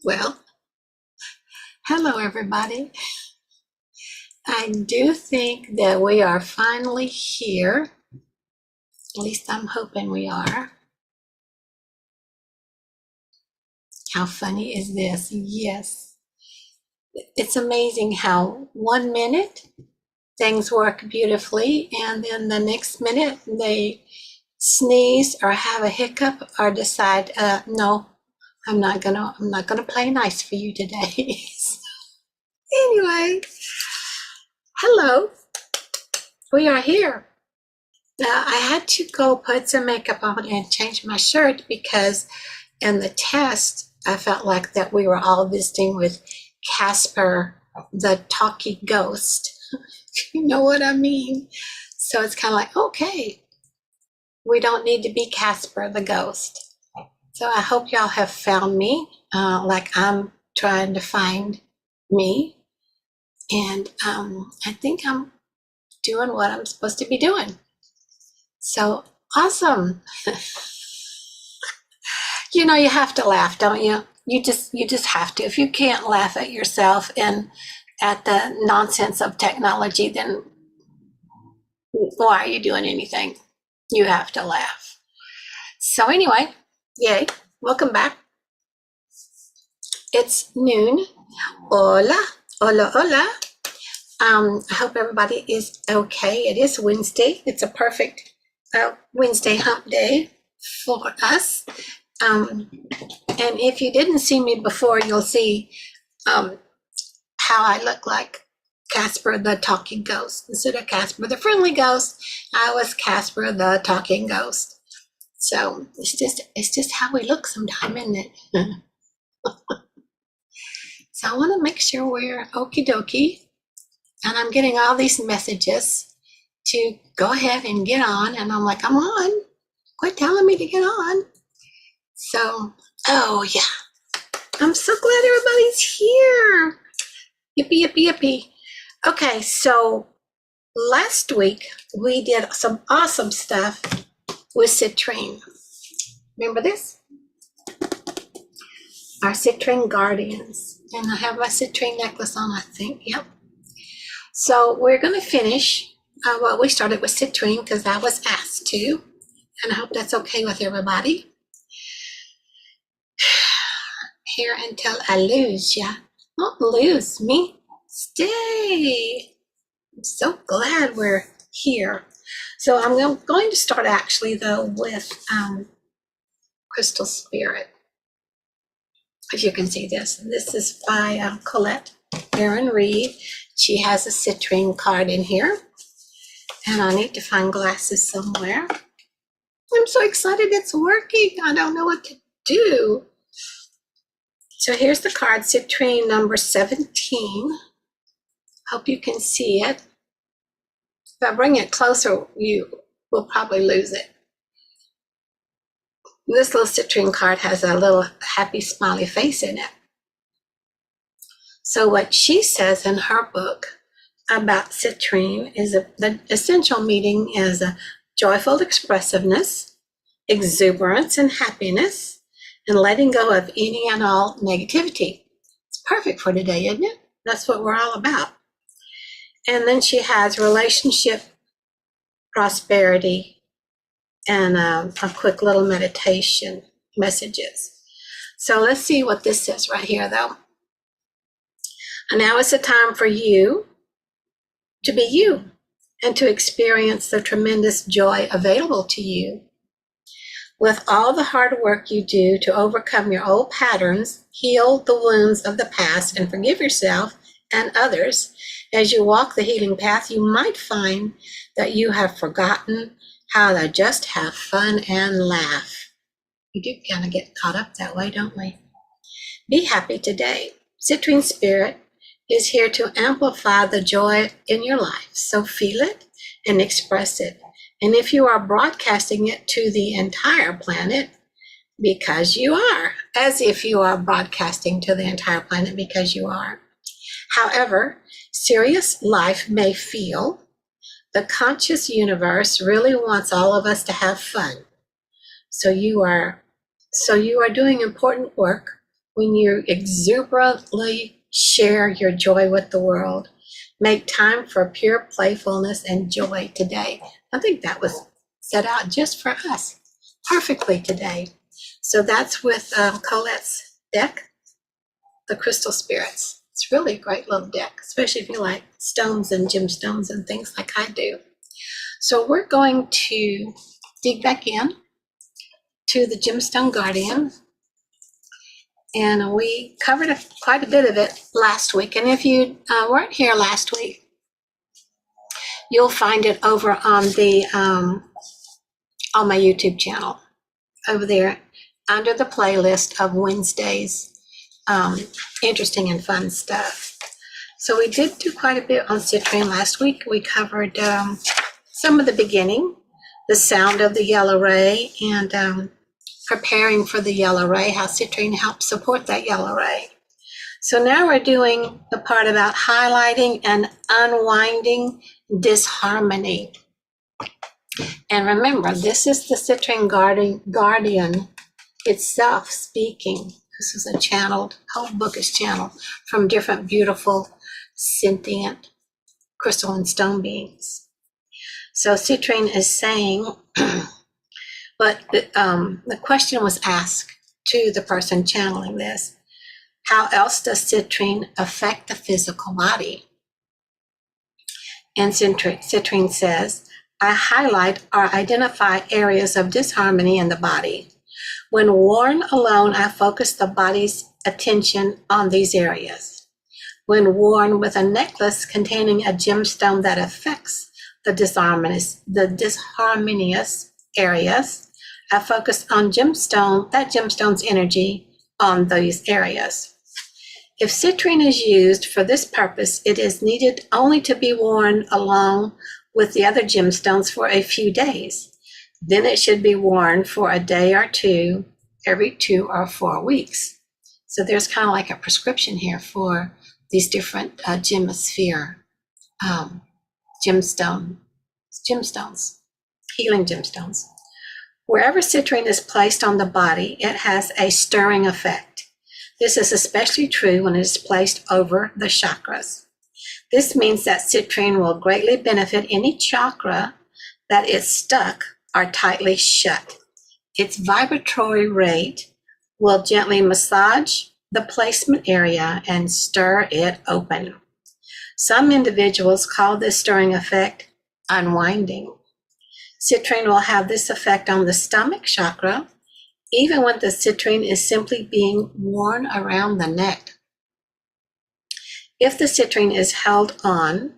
Well, hello everybody. I do think that we are finally here. At least I'm hoping we are. How funny is this? Yes. It's amazing how 1 minute things work beautifully and then the next minute they sneeze or have a hiccup or decide, no, I'm not gonna play nice for you today. Anyway, hello. We are here. I had to go put some makeup on and change my shirt because in the test, I felt like that we were all visiting with Casper, the talkie ghost. You know what I mean? So it's kind of like, okay, we don't need to be Casper, the ghost. So I hope y'all have found me like I'm trying to find me. And I think I'm doing what I'm supposed to be doing. So awesome. You know, you have to laugh, don't you? You just have to. If you can't laugh at yourself and at the nonsense of technology, then why are you doing anything? You have to laugh. So anyway, yay, welcome back. It's noon. Hola, hola, hola. I hope everybody is okay. It is Wednesday. It's a perfect Wednesday hump day for us. And if you didn't see me before, you'll see how I look like Casper the talking ghost. Instead of Casper the friendly ghost, I was Casper the talking ghost. So it's just how we look sometime, isn't it? So I want to make sure we're okie dokie. And I'm getting all these messages to go ahead and get on. And I'm like, I'm on. Quit telling me to get on. So, oh yeah. I'm so glad everybody's here. Yippee, yippee, yippee. Okay, so last week we did some awesome stuff with Citrine. Remember this? Our Citrine Guardians. And I have my Citrine necklace on, I think. Yep. So we're going to finish what we started with Citrine because I was asked to. And I hope that's okay with everybody. Here until I lose ya. Don't lose me. Stay. I'm so glad we're here. So I'm going to start actually though with Crystal Spirit. If you can see this. This is by Colette Aaron Reed. She has a Citrine card in here. And I need to find glasses somewhere. I'm so excited it's working. I don't know what to do. So here's the card, Citrine number 17. Hope you can see it. If I bring it closer, you will probably lose it. This little Citrine card has a little happy smiley face in it. So what she says in her book about Citrine is the essential meaning is a joyful expressiveness, exuberance and happiness, and letting go of any and all negativity. It's perfect for today, isn't it? That's what we're all about. And then she has relationship, prosperity, and a quick little meditation messages. So let's see what this says right here, though. And now is the time for you to be you and to experience the tremendous joy available to you. With all the hard work you do to overcome your old patterns, heal the wounds of the past, and forgive yourself and others, as you walk the healing path, you might find that you have forgotten how to just have fun and laugh. We do kind of get caught up that way, don't we? Be happy today. Citrine Spirit is here to amplify the joy in your life. So feel it and express it. And if you are broadcasting it to the entire planet, because you are, as if you are broadcasting to the entire planet because you are. However serious life may feel, the conscious universe really wants all of us to have fun. So you are doing important work when you exuberantly share your joy with the world. Make time for pure playfulness and joy today. I think that was set out just for us perfectly today. So that's with Colette's deck, the Crystal Spirits. It's really a great little deck, especially if you like stones and gemstones and things like I do. So we're going to dig back in to the Gemstone Guardian. And we covered quite a bit of it last week. And if you weren't here last week, you'll find it over on the on my YouTube channel over there under the playlist of Wednesdays, interesting and fun stuff. So we did do quite a bit on citrine last week. We covered some of the beginning, the sound of the yellow ray, and preparing for the yellow ray, how citrine helps support that yellow ray. So now we're doing the part about highlighting and unwinding disharmony. And remember, this is the citrine guardian itself speaking. This is a channeled, whole book is channeled from different beautiful sentient crystal and stone beings. So citrine is saying, but the question was asked to the person channeling this, how else does citrine affect the physical body? And citrine says, I highlight or identify areas of disharmony in the body. When worn alone, I focus the body's attention on these areas. When worn with a necklace containing a gemstone that affects the disharmonious areas, I focus on that gemstone's energy on those areas. If citrine is used for this purpose, it is needed only to be worn along with the other gemstones for a few days. Then it should be worn for a day or two, every 2 or 4 weeks. So there's kind of like a prescription here for these different gemstones, healing gemstones. Wherever citrine is placed on the body, it has a stirring effect. This is especially true when it is placed over the chakras. This means that citrine will greatly benefit any chakra that is stuck or tightly shut. Its vibratory rate will gently massage the placement area and stir it open. Some individuals call this stirring effect unwinding. Citrine will have this effect on the stomach chakra, even when the citrine is simply being worn around the neck. If the citrine is held on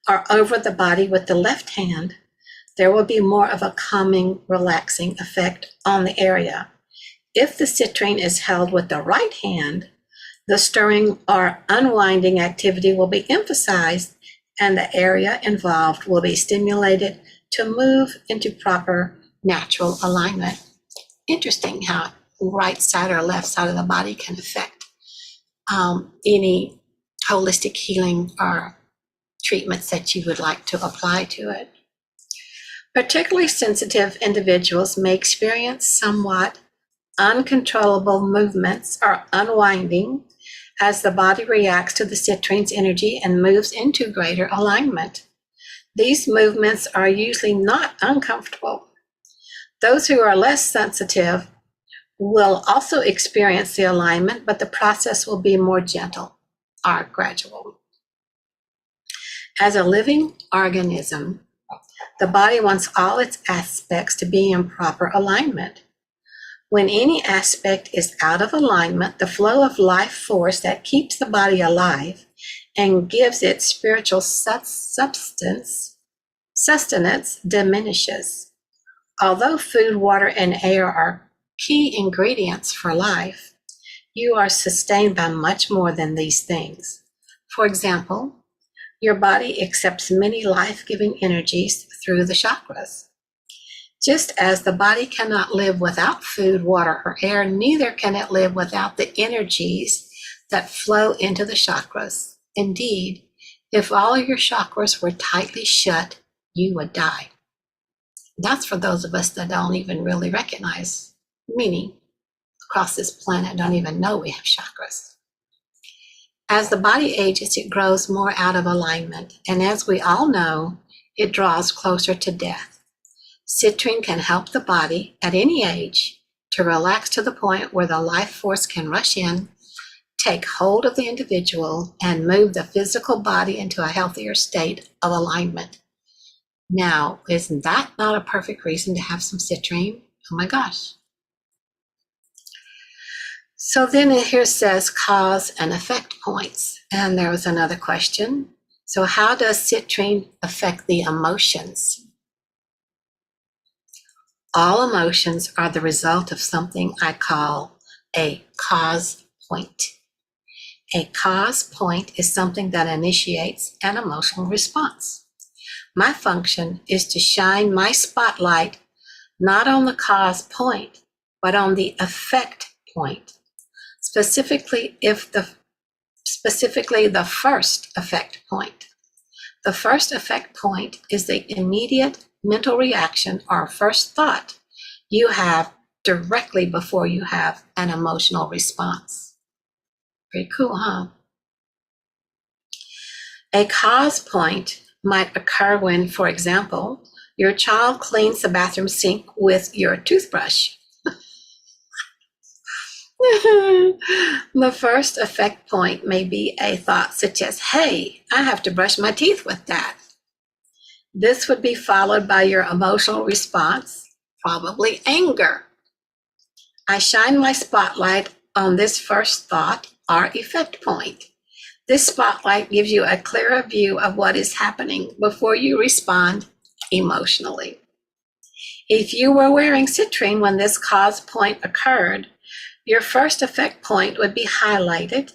or over the body with the left hand, there will be more of a calming, relaxing effect on the area. If the citrine is held with the right hand, the stirring or unwinding activity will be emphasized and the area involved will be stimulated to move into proper natural alignment. Interesting how right side or left side of the body can affect any holistic healing or treatments that you would like to apply to it. Particularly sensitive individuals may experience somewhat uncontrollable movements or unwinding as the body reacts to the citrine's energy and moves into greater alignment. These movements are usually not uncomfortable. Those who are less sensitive will also experience the alignment, but the process will be more gentle or gradual. As a living organism, the body wants all its aspects to be in proper alignment. When any aspect is out of alignment, the flow of life force that keeps the body alive and gives it spiritual sustenance diminishes. Although food, water, and air are key ingredients for life, you are sustained by much more than these things. For example, your body accepts many life-giving energies through the chakras. Just as the body cannot live without food, water, or air, neither can it live without the energies that flow into the chakras. Indeed, if all your chakras were tightly shut, you would die. That's for those of us that don't even really recognize meaning across this planet don't even know we have chakras. As the body ages, it grows more out of alignment, and as we all know, it draws closer to death. Citrine can help the body at any age to relax to the point where the life force can rush in, take hold of the individual, and move the physical body into a healthier state of alignment. Now, isn't that not a perfect reason to have some citrine? Oh my gosh. So then here says cause and effect points. And there was another question. So how does citrine affect the emotions? All emotions are the result of something I call a cause point. A cause point is something that initiates an emotional response. My function is to shine my spotlight not on the cause point, but on the effect point. Specifically the first effect point. The first effect point is the immediate mental reaction or first thought you have directly before you have an emotional response. Pretty cool, huh? A cause point might occur when, for example, your child cleans the bathroom sink with your toothbrush. The first effect point may be a thought such as, hey, I have to brush my teeth with that. This would be followed by your emotional response, probably anger. I shine my spotlight on this first thought or effect point. This spotlight gives you a clearer view of what is happening before you respond emotionally. If you were wearing citrine when this cause point occurred, your first effect point would be highlighted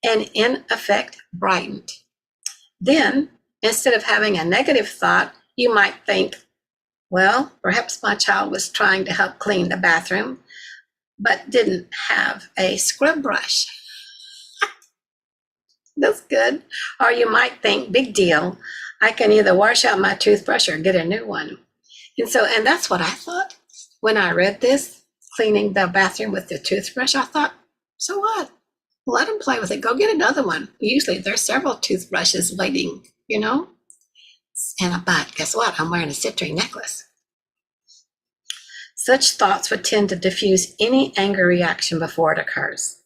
and in effect brightened. Then, instead of having a negative thought, you might think, well, perhaps my child was trying to help clean the bathroom, but didn't have a scrub brush. That's good. Or you might think, big deal, I can either wash out my toothbrush or get a new one. And that's what I thought when I read this. Cleaning the bathroom with the toothbrush, I thought, so what? Let them play with it. Go get another one. Usually there's several toothbrushes waiting, But guess what? I'm wearing a citrine necklace. Such thoughts would tend to diffuse any anger reaction before it occurs.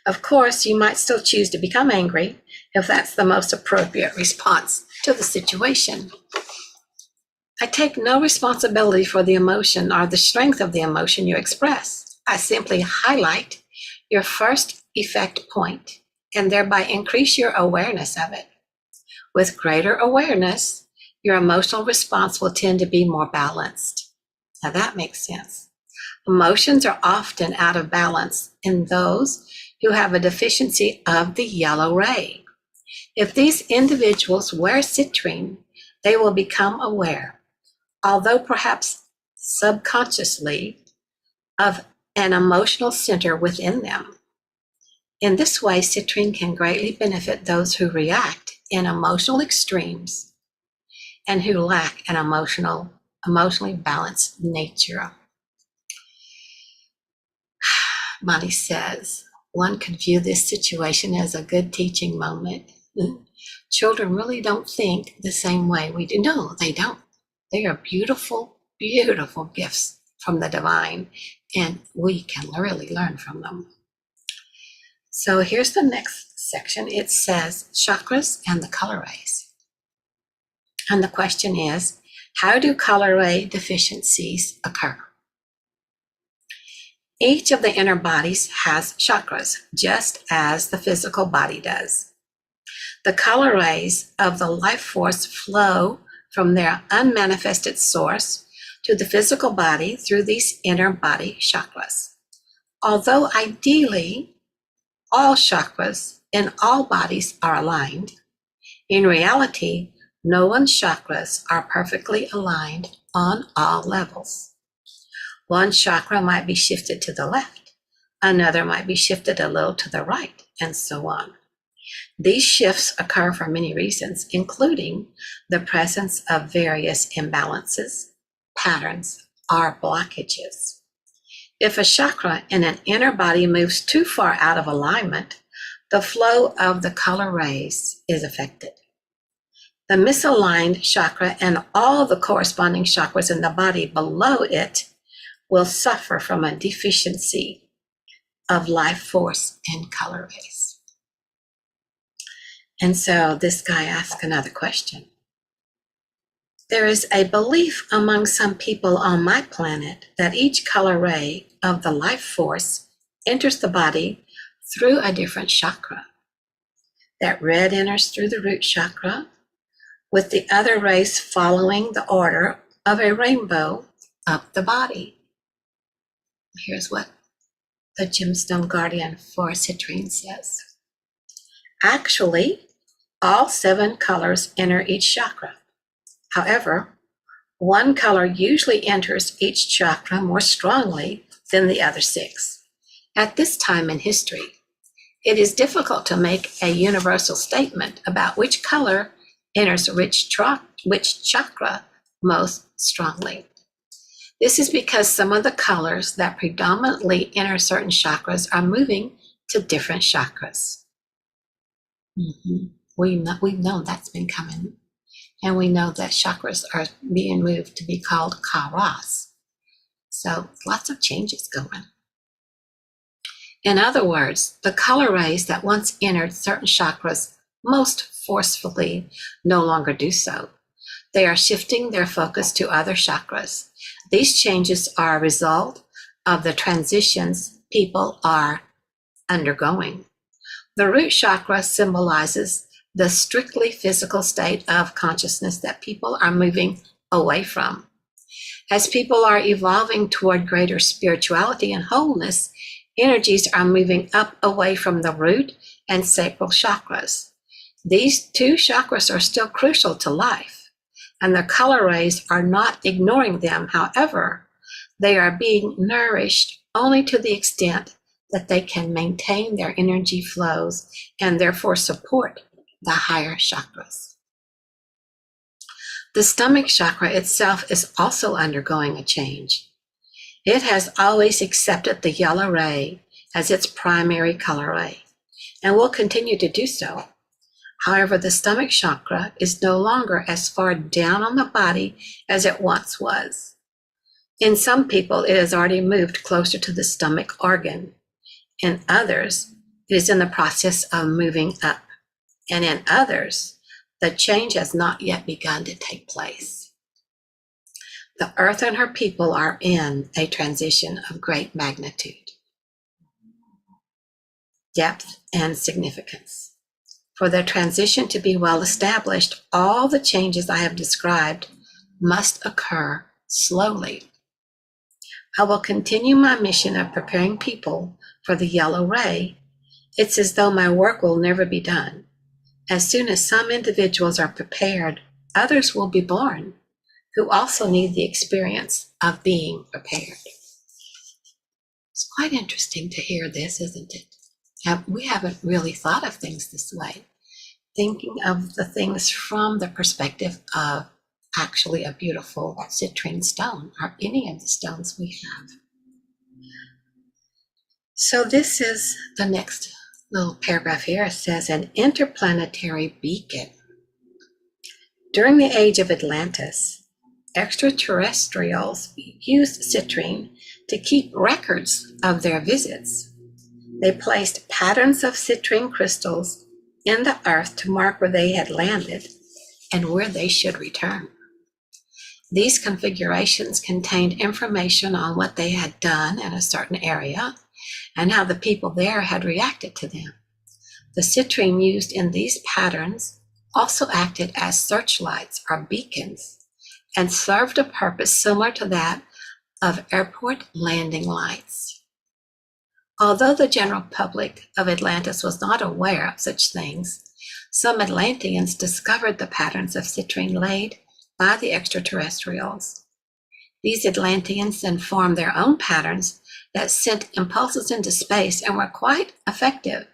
Of course, you might still choose to become angry if that's the most appropriate response to the situation. I take no responsibility for the emotion or the strength of the emotion you express. I simply highlight your first effect point and thereby increase your awareness of it. With greater awareness, your emotional response will tend to be more balanced. Now that makes sense. Emotions are often out of balance in those who have a deficiency of the yellow ray. If these individuals wear citrine, they will become aware, although perhaps subconsciously, of an emotional center within them. In this way, citrine can greatly benefit those who react in emotional extremes and who lack an emotionally balanced nature. Monty says, one could view this situation as a good teaching moment. Children really don't think the same way we do. No, they don't. They are beautiful, beautiful gifts from the divine, and we can really learn from them. So here's the next section. It says chakras and the color rays. And the question is, how do color ray deficiencies occur? Each of the inner bodies has chakras, just as the physical body does. The color rays of the life force flow from their unmanifested source to the physical body through these inner body chakras. Although ideally, all chakras in all bodies are aligned, in reality, no one's chakras are perfectly aligned on all levels. One chakra might be shifted to the left, another might be shifted a little to the right, and so on. These shifts occur for many reasons, including the presence of various imbalances, patterns, or blockages. If a chakra in an inner body moves too far out of alignment, the flow of the color rays is affected. The misaligned chakra and all the corresponding chakras in the body below it will suffer from a deficiency of life force and color rays. And so this guy asks another question. There is a belief among some people on my planet that each color ray of the life force enters the body through a different chakra. That red enters through the root chakra, with the other rays following the order of a rainbow up the body. Here's what the gemstone guardian for citrine says. Actually, all 7 colors enter each chakra. However, one color usually enters each chakra more strongly than the other 6. At this time in history, it is difficult to make a universal statement about which color enters which chakra most strongly. This is because some of the colors that predominantly enter certain chakras are moving to different chakras. We've known that's been coming. And we know that chakras are being moved to be called karas. So lots of changes going. In other words, the color rays that once entered certain chakras most forcefully no longer do so. They are shifting their focus to other chakras. These changes are a result of the transitions people are undergoing. The root chakra symbolizes the strictly physical state of consciousness that people are moving away from. As people are evolving toward greater spirituality and wholeness, energies are moving up away from the root and sacral chakras. These 2 chakras are still crucial to life, and the color rays are not ignoring them. However, they are being nourished only to the extent that they can maintain their energy flows and therefore support the higher chakras. The stomach chakra itself is also undergoing a change. It has always accepted the yellow ray as its primary color ray and will continue to do so. However, the stomach chakra is no longer as far down on the body as it once was. In some people, it has already moved closer to the stomach organ. In others, it is in the process of moving up. And in others, the change has not yet begun to take place. The earth and her people are in a transition of great magnitude, depth, and significance. For the transition to be well established, all the changes I have described must occur slowly. I will continue my mission of preparing people for the yellow ray. It's as though my work will never be done. As soon as some individuals are prepared, others will be born who also need the experience of being prepared. It's quite interesting to hear this, isn't it? We haven't really thought of things this way, thinking of the things from the perspective of actually a beautiful citrine stone or any of the stones we have. So this is the next little paragraph here. It says, an interplanetary beacon. During the age of Atlantis, extraterrestrials used citrine to keep records of their visits. They placed patterns of citrine crystals in the earth to mark where they had landed and where they should return. These configurations contained information on what they had done in a certain area and how the people there had reacted to them. The citrine used in these patterns also acted as searchlights or beacons and served a purpose similar to that of airport landing lights. Although the general public of Atlantis was not aware of such things, some Atlanteans discovered the patterns of citrine laid by the extraterrestrials. These Atlanteans then formed their own patterns that sent impulses into space and were quite effective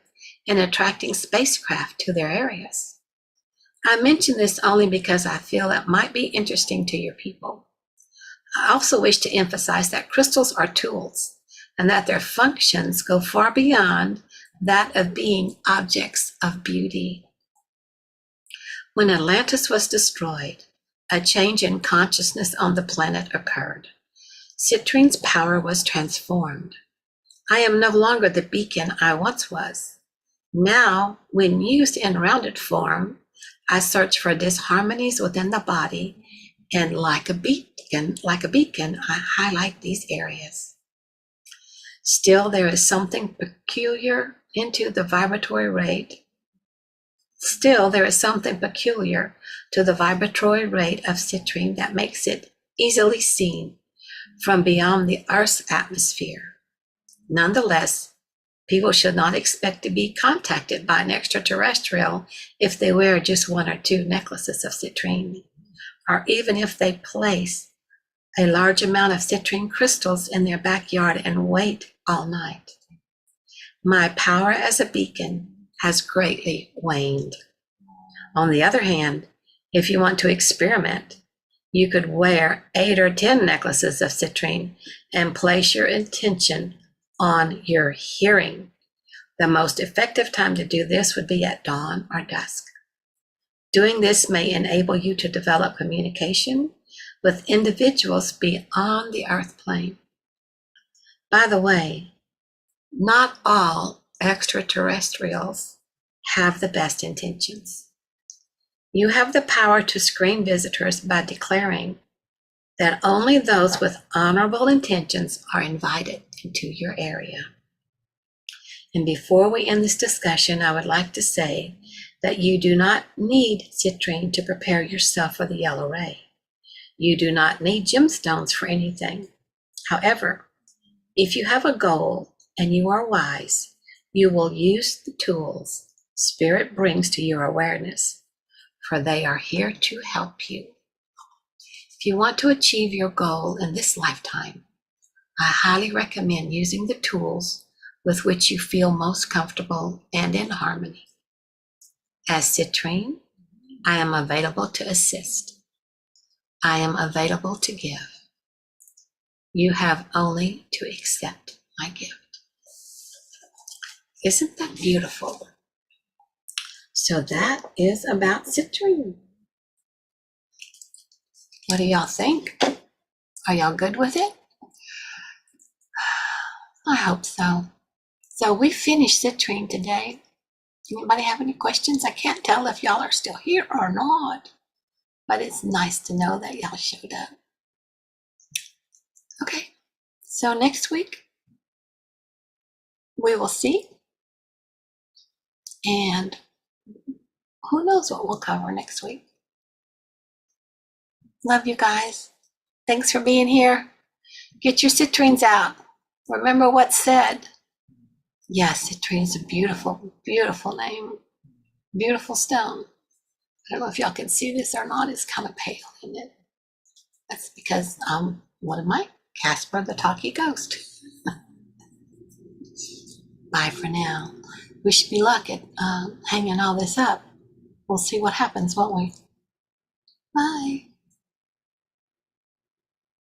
in attracting spacecraft to their areas. I mention this only because I feel it might be interesting to your people. I also wish to emphasize that crystals are tools. and that their functions go far beyond that of being objects of beauty. When Atlantis was destroyed, a change in consciousness on the planet occurred. Citrine's power was transformed. I am no longer the beacon I once was. Now, when used in rounded form, I search for disharmonies within the body, and like a beacon, I highlight these areas. Still, there is something peculiar to the vibratory rate of citrine that makes it easily seen from beyond the Earth's atmosphere. Nonetheless, people should not expect to be contacted by an extraterrestrial if they wear just 1 or 2 necklaces of citrine, or even if they place a large amount of citrine crystals in their backyard and wait all night. My power as a beacon has greatly waned. On the other hand, if you want to experiment, you could wear 8 or 10 necklaces of citrine and place your intention on your hearing. The most effective time to do this would be at dawn or dusk. Doing this may enable you to develop communication with individuals beyond the earth plane. By the way, not all extraterrestrials have the best intentions. You have the power to screen visitors by declaring that only those with honorable intentions are invited into your area. And before we end this discussion, I would like to say that you do not need citrine to prepare yourself for the yellow ray. You do not need gemstones for anything. However, if you have a goal and you are wise, you will use the tools Spirit brings to your awareness, for they are here to help you. If you want to achieve your goal in this lifetime, I highly recommend using the tools with which you feel most comfortable and in harmony. As Citrine, I am available to assist. I am available to give. You have only to accept my gift. Isn't that beautiful? So that is about citrine. What do y'all think? Are y'all good with it? I hope so. So we finished citrine today. Anybody have any questions? I can't tell if y'all are still here or not, but it's nice to know that y'all showed up. Okay, so next week we will see, and who knows what we'll cover next week. Love you guys. Thanks for being here. Get your citrines out. Remember what's said. Yes, citrine's a beautiful, beautiful name. Beautiful stone. I don't know if y'all can see this or not. It's kind of pale, isn't it? That's because one of my Casper the Talkie Ghost. Bye for now. Wish me luck at hanging all this up. We'll see what happens, won't we? Bye.